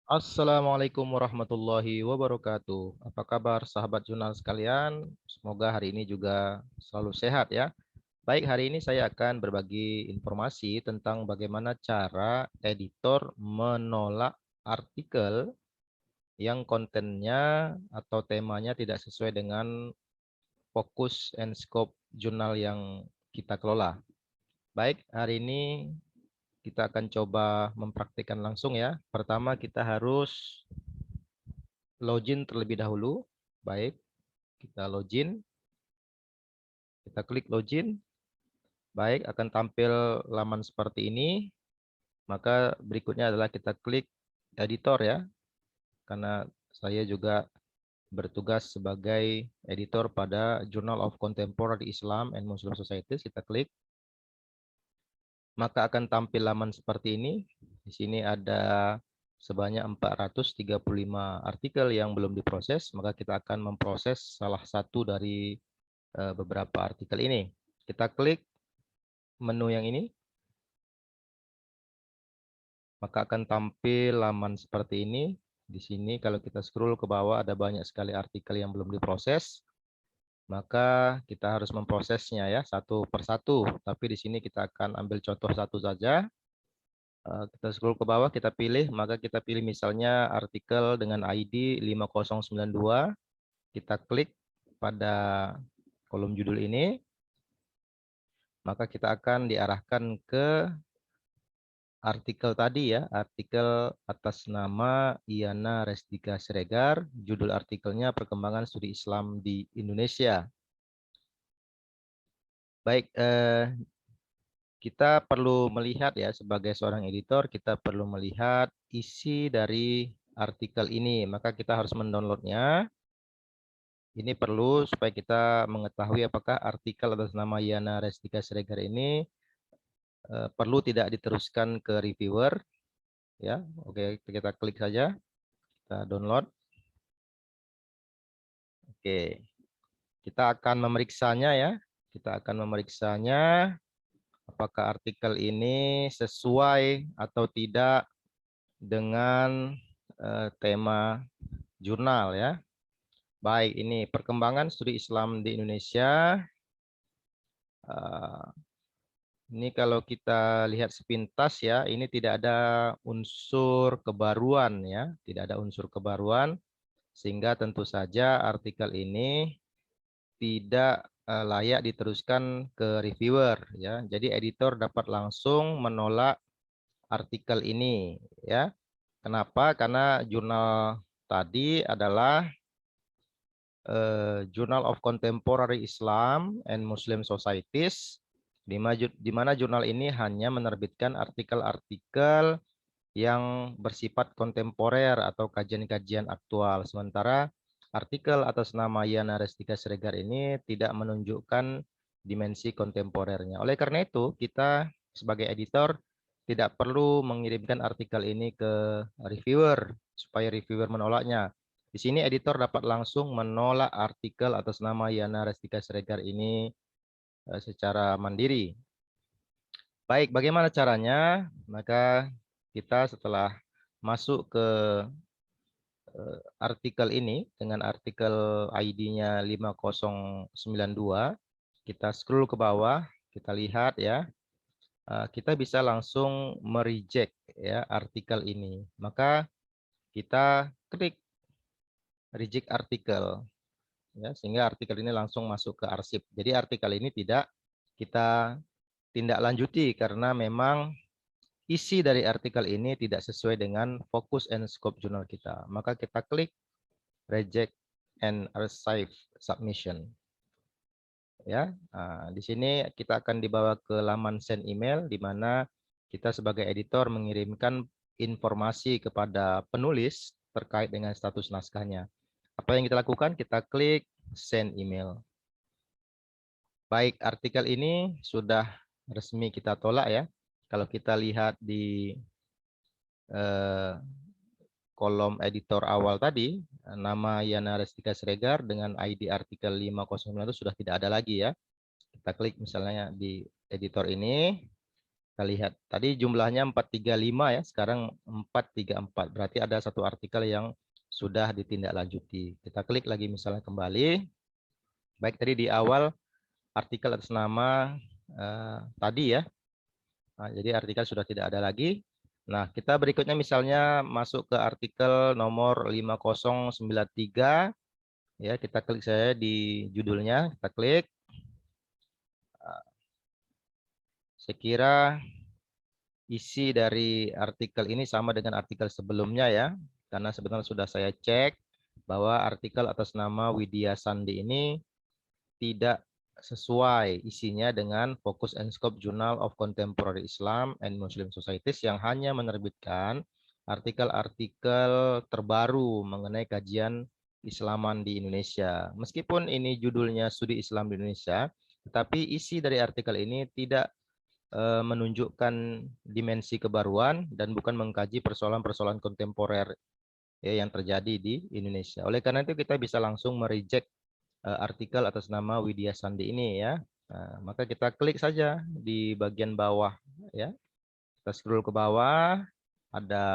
Assalamualaikum warahmatullahi wabarakatuh. Apa kabar sahabat jurnal sekalian? Semoga hari ini juga selalu sehat ya. Baik, hari ini saya akan berbagi informasi tentang bagaimana cara editor menolak artikel yang kontennya atau temanya tidak sesuai dengan fokus and scope jurnal yang kita kelola. Baik, hari ini kita akan coba mempraktikkan langsung ya. Pertama kita harus login terlebih dahulu. Baik, kita login. Kita klik login. Baik, akan tampil laman seperti ini. Maka berikutnya adalah kita klik editor ya. Karena saya juga bertugas sebagai editor pada Journal of Contemporary Islam and Muslim Societies. Kita klik. Maka akan tampil laman seperti ini. Di sini ada sebanyak 435 artikel yang belum diproses. Maka kita akan memproses salah satu dari beberapa artikel ini. Kita klik menu yang ini, maka akan tampil laman seperti ini. Di sini kalau kita scroll ke bawah ada banyak sekali artikel yang belum diproses. Maka kita harus memprosesnya ya satu persatu. Tapi di sini kita akan ambil contoh satu saja. Kita scroll ke bawah, kita pilih, maka kita pilih misalnya artikel dengan ID 5092. Kita klik pada kolom judul ini. Maka kita akan diarahkan ke artikel tadi ya, artikel atas nama Iyana Restika Siregar, judul artikelnya Perkembangan Studi Islam di Indonesia. Baik, kita perlu melihat ya, sebagai seorang editor, kita perlu melihat isi dari artikel ini. Maka kita harus mendownloadnya. Ini perlu supaya kita mengetahui apakah artikel atas nama Iyana Restika Siregar ini perlu tidak diteruskan ke reviewer. Ya, oke, kita klik saja, kita download. Oke, kita akan memeriksanya ya. Kita akan memeriksanya apakah artikel ini sesuai atau tidak dengan tema jurnal ya. Baik, ini perkembangan studi Islam di Indonesia. Ini kalau kita lihat sepintas ya, ini tidak ada unsur kebaruan ya, tidak ada unsur kebaruan, sehingga tentu saja artikel ini tidak layak diteruskan ke reviewer ya. Jadi editor dapat langsung menolak artikel ini ya. Kenapa? Karena jurnal tadi adalah Journal of Contemporary Islam and Muslim Societies, di mana jurnal ini hanya menerbitkan artikel-artikel yang bersifat kontemporer atau kajian-kajian aktual. Sementara artikel atas nama Yana Restika Siregar ini tidak menunjukkan dimensi kontemporernya. Oleh karena itu, kita sebagai editor tidak perlu mengirimkan artikel ini ke reviewer supaya reviewer menolaknya. Di sini editor dapat langsung menolak artikel atas nama Yana Restika Siregar ini secara mandiri. Baik, bagaimana caranya? Maka kita setelah masuk ke artikel ini dengan artikel ID-nya 5092, kita scroll ke bawah, kita lihat ya, kita bisa langsung mereject ya artikel ini. Maka kita klik reject artikel ya, sehingga artikel ini langsung masuk ke arsip. Jadi artikel ini tidak kita tindak lanjuti karena memang isi dari artikel ini tidak sesuai dengan fokus and scope jurnal kita. Maka kita klik reject and archive submission. Ya, nah, di sini kita akan dibawa ke laman send email di mana kita sebagai editor mengirimkan informasi kepada penulis terkait dengan status naskahnya. Apa yang kita lakukan? Kita klik send email. Baik, artikel ini sudah resmi kita tolak ya. Kalau kita lihat di kolom editor awal tadi, nama Yana Restika Siregar dengan ID artikel 509 itu sudah tidak ada lagi ya. Kita klik misalnya di editor ini, Kita lihat. Tadi jumlahnya 435 ya, sekarang 434. Berarti ada satu artikel yang sudah ditindaklanjuti. Kita klik lagi misalnya kembali. Baik, tadi di awal artikel atas nama tadi ya. Nah, jadi artikel sudah tidak ada lagi. Nah, kita berikutnya misalnya masuk ke artikel nomor 5093. Ya, kita klik saja di judulnya, kita klik. Saya kira isi dari artikel ini sama dengan artikel sebelumnya ya. Karena sebenarnya sudah saya cek bahwa artikel atas nama Widya Sandi ini tidak sesuai isinya dengan Focus and Scope Journal of Contemporary Islam and Muslim Societies yang hanya menerbitkan artikel-artikel terbaru mengenai kajian Islaman di Indonesia. Meskipun ini judulnya Studi Islam di Indonesia, tetapi isi dari artikel ini tidak menunjukkan dimensi kebaruan dan bukan mengkaji persoalan-persoalan kontemporer ya, yang terjadi di Indonesia. Oleh karena itu kita bisa langsung mereject artikel atas nama Widya Sandi ini ya. Nah, maka kita klik saja di bagian bawah ya. Kita scroll ke bawah, ada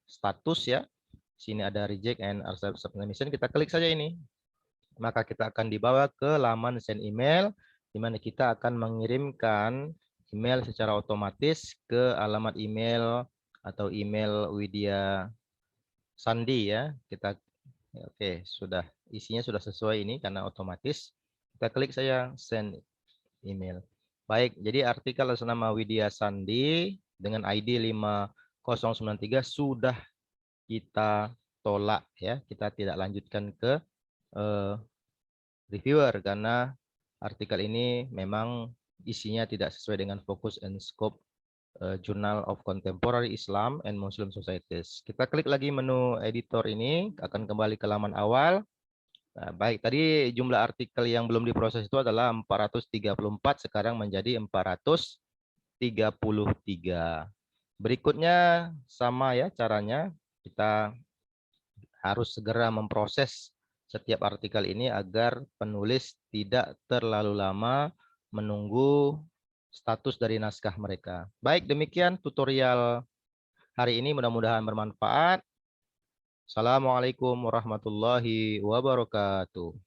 status ya. Sini ada reject and accept submission. Kita klik saja ini. Maka kita akan dibawa ke laman send email di mana kita akan mengirimkan email secara otomatis ke alamat email atau email Widya Sandi ya. Kita oke, sudah isinya sudah sesuai ini karena otomatis. Kita klik saya send email. Baik, jadi artikel atas nama Widya Sandi dengan ID 5093 sudah kita tolak ya. Kita tidak lanjutkan ke reviewer karena artikel ini memang isinya tidak sesuai dengan Focus and Scope Journal of Contemporary Islam and Muslim Societies. Kita klik lagi menu editor ini, akan kembali ke laman awal. Nah, baik, tadi jumlah artikel yang belum diproses itu adalah 434, sekarang menjadi 433. Berikutnya sama ya caranya, kita harus segera memproses setiap artikel ini agar penulis tidak terlalu lama menunggu status dari naskah mereka. Baik, demikian tutorial hari ini, mudah-mudahan bermanfaat. Assalamualaikum warahmatullahi wabarakatuh.